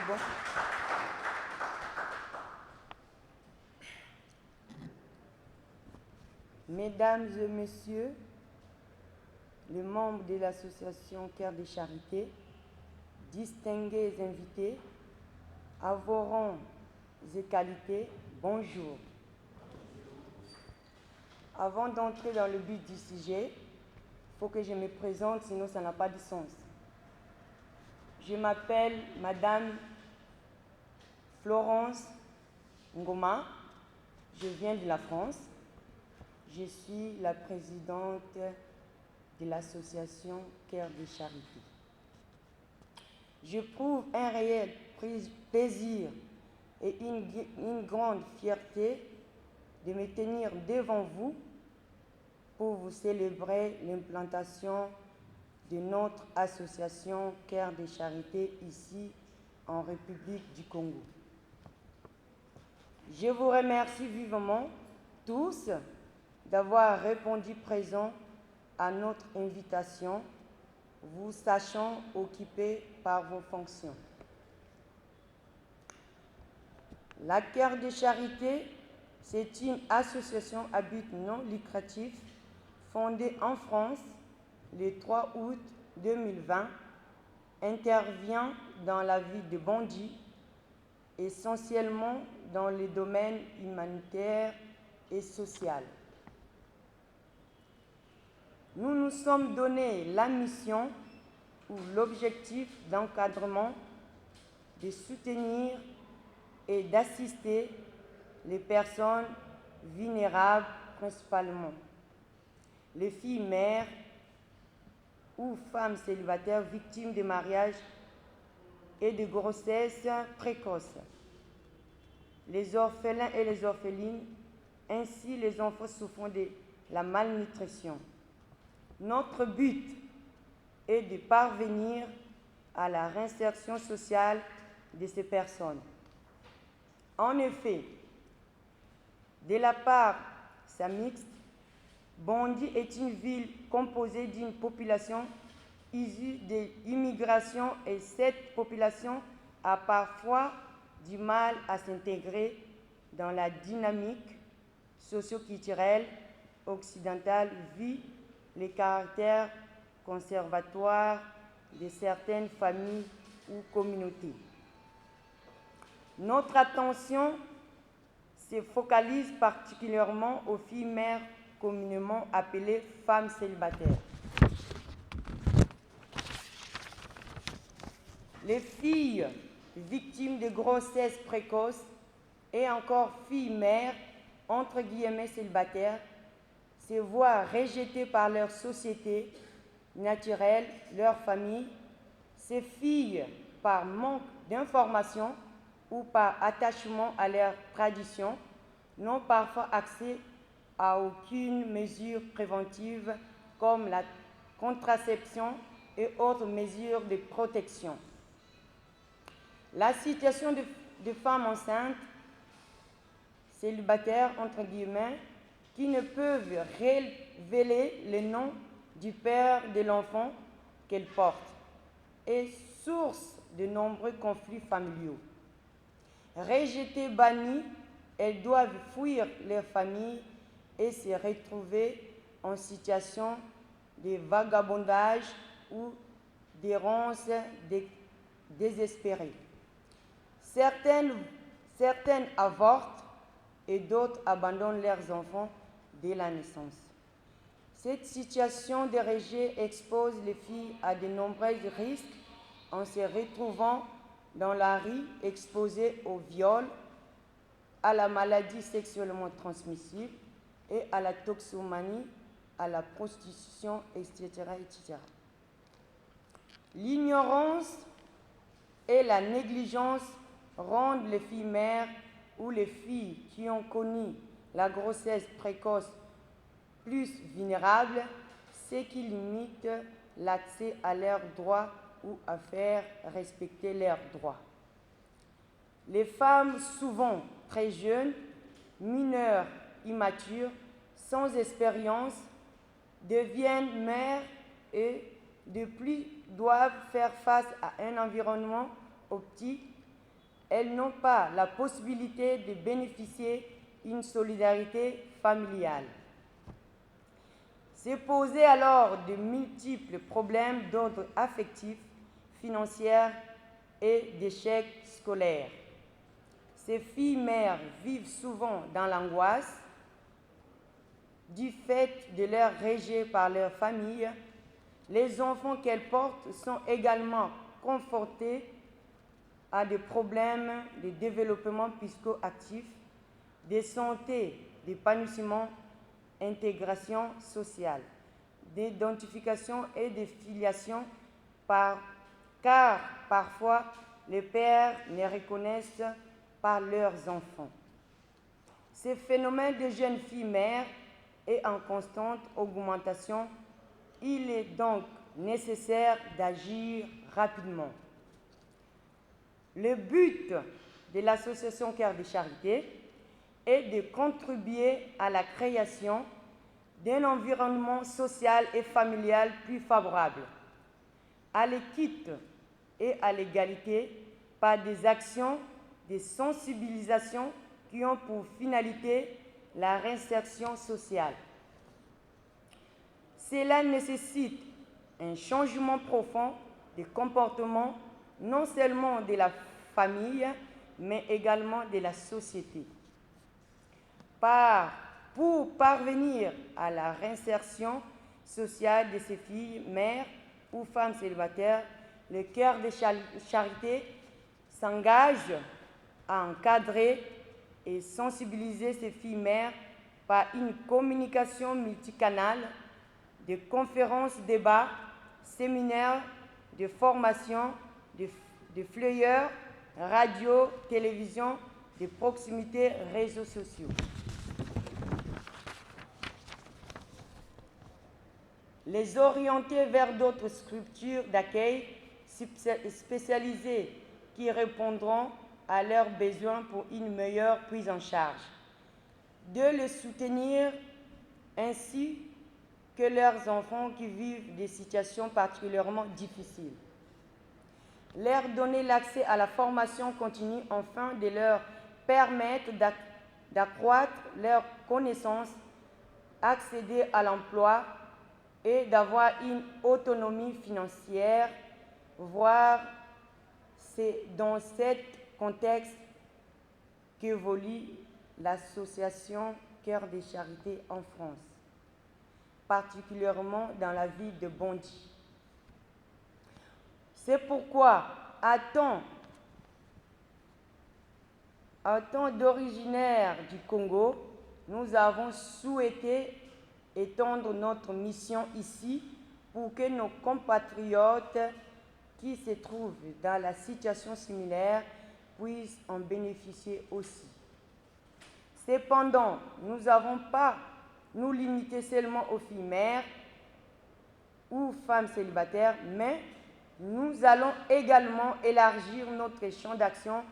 bon. Mesdames et messieurs, les membres de l'association Cœur de Charité, distingués invités, à vos rangs et qualités, bonjour. Avant d'entrer dans le but du sujet, il faut que je me présente, sinon ça n'a pas de sens. Je m'appelle Madame Florence Ngoma, je viens de la France. Je suis la présidente de l'association Cœur de Charité. J'éprouve un réel plaisir et une grande fierté de me tenir devant vous pour vous célébrer l'implantation de notre association Cœur de Charité ici en République du Congo. Je vous remercie vivement tous d'avoir répondu présent à notre invitation, vous sachant occupés par vos fonctions. La Cœur de Charité, c'est une association à but non lucratif fondée en France le 3 août 2020, intervient dans la ville de Bondy, essentiellement dans les domaines humanitaires et social. Nous nous sommes donné la mission ou l'objectif d'encadrement, de soutenir et d'assister les personnes vulnérables principalement, les filles mères ou femmes célibataires victimes de mariage et de grossesse précoce, les orphelins et les orphelines, ainsi les enfants souffrant de la malnutrition. Notre but est de parvenir à la réinsertion sociale de ces personnes. En effet, de la part mixte, Bondy est une ville composée d'une population issue de l'immigration et cette population a parfois du mal à s'intégrer dans la dynamique socio-culturelle occidentale vu les caractères conservatoires de certaines familles ou communautés. Notre attention se focalise particulièrement aux filles mères communément appelées femmes célibataires. Les filles victimes de grossesse précoce et encore filles mères, entre guillemets célibataires, se voient rejetées par leur société naturelle, leur famille. Ces filles, par manque d'information ou par attachement à leur tradition, n'ont parfois accès à aucune mesure préventive comme la contraception et autres mesures de protection. La situation de femmes enceintes, célibataires, entre guillemets, qui ne peuvent révéler le nom du père de l'enfant qu'elles portent, est source de nombreux conflits familiaux. Rejetées, bannies, elles doivent fuir leur famille et se retrouver en situation de vagabondage ou d'errance désespérée. Certaines avortent et d'autres abandonnent leurs enfants dès la naissance. Cette situation de rejet expose les filles à de nombreux risques en se retrouvant dans la rue, exposées au viol, à la maladie sexuellement transmissible et à la toxomanie, à la prostitution, etc. etc. L'ignorance et la négligence rendent les filles mères ou les filles qui ont connu la grossesse précoce plus vulnérables, ce qui limite l'accès à leurs droits ou à faire respecter leurs droits. Les femmes, souvent très jeunes, mineures, immatures, sans expérience, deviennent mères et de plus doivent faire face à un environnement hostile elles n'ont pas la possibilité de bénéficier d'une solidarité familiale. Se posaient alors de multiples problèmes d'ordre affectif, financier et d'échec scolaire. Ces filles-mères vivent souvent dans l'angoisse du fait de leur rejet par leur famille. Les enfants qu'elles portent sont également confrontés à des problèmes de développement psychoactif, de santé, d'épanouissement, intégration sociale, d'identification et de filiation, car parfois les pères ne reconnaissent pas leurs enfants. Ce phénomène de jeunes filles mères est en constante augmentation. Il est donc nécessaire d'agir rapidement. Le but de l'association Cœur de Charité est de contribuer à la création d'un environnement social et familial plus favorable, à l'équité et à l'égalité par des actions de sensibilisation qui ont pour finalité la réinsertion sociale. Cela nécessite un changement profond de comportement, non seulement de la famille, mais également de la société. Pour parvenir à la réinsertion sociale de ces filles, mères ou femmes célibataires, le Cœur de Charité s'engage à encadrer et sensibiliser ces filles mères par une communication multicanale, de conférences, débats, séminaires, de formations, de flyers, radio, télévision, de proximité, réseaux sociaux. Les orienter vers d'autres structures d'accueil spécialisées qui répondront à leurs besoins pour une meilleure prise en charge. De les soutenir ainsi que leurs enfants qui vivent des situations particulièrement difficiles. Leur donner l'accès à la formation continue afin de leur permettre d'accroître leurs connaissances, accéder à l'emploi et d'avoir une autonomie financière, voire c'est dans cet contexte qu'évolue l'association Cœur de Charité en France, particulièrement dans la ville de Bondy. C'est pourquoi, à tant d'originaires du Congo, nous avons souhaité étendre notre mission ici pour que nos compatriotes qui se trouvent dans la situation similaire puissent en bénéficier aussi. Cependant, nous n'avons pas nous limiter seulement aux filles mères ou femmes célibataires, mais nous allons également élargir notre champ d'action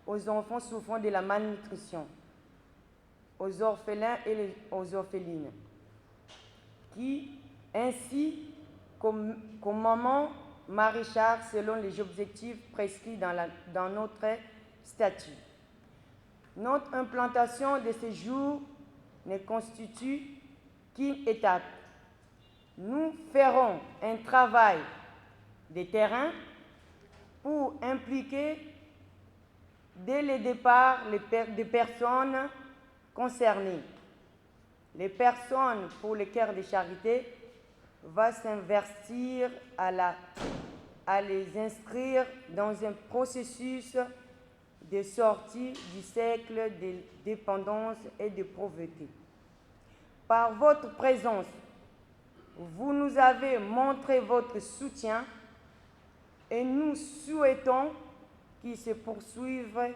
aux enfants souffrant de la malnutrition, aux orphelins et aux orphelines, qui, ainsi qu'aux mamans maraîchères selon les objectifs prescrits dans notre statut. Notre implantation de ces jours ne constitue qu'une étape. Nous ferons un travail de terrain pour impliquer dès le départ les personnes concernées. Les personnes pour le Cœur de Charité vont s'investir à les inscrire dans un processus de sortie du cercle de dépendance et de pauvreté. Par votre présence, vous nous avez montré votre soutien et nous souhaitons qu'il se poursuive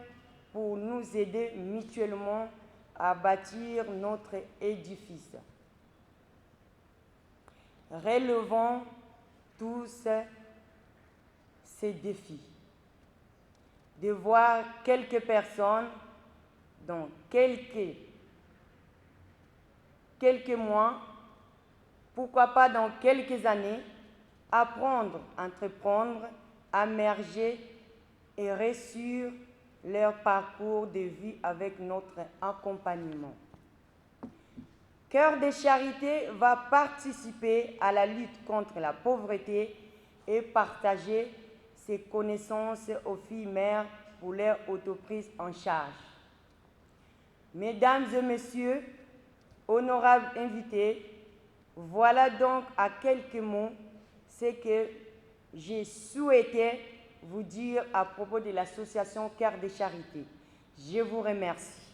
pour nous aider mutuellement à bâtir notre édifice. Relevons tous ces défis. De voir quelques personnes dans quelques mois, pourquoi pas dans quelques années, apprendre, entreprendre, émerger et réussir leur parcours de vie avec notre accompagnement. Cœur de Charité va participer à la lutte contre la pauvreté et partager ses connaissances aux filles mères pour leur autoprise en charge. Mesdames et messieurs, honorables invités, voilà donc à quelques mots ce que j'ai souhaité vous dire à propos de l'association Cœur de Charité. Je vous remercie.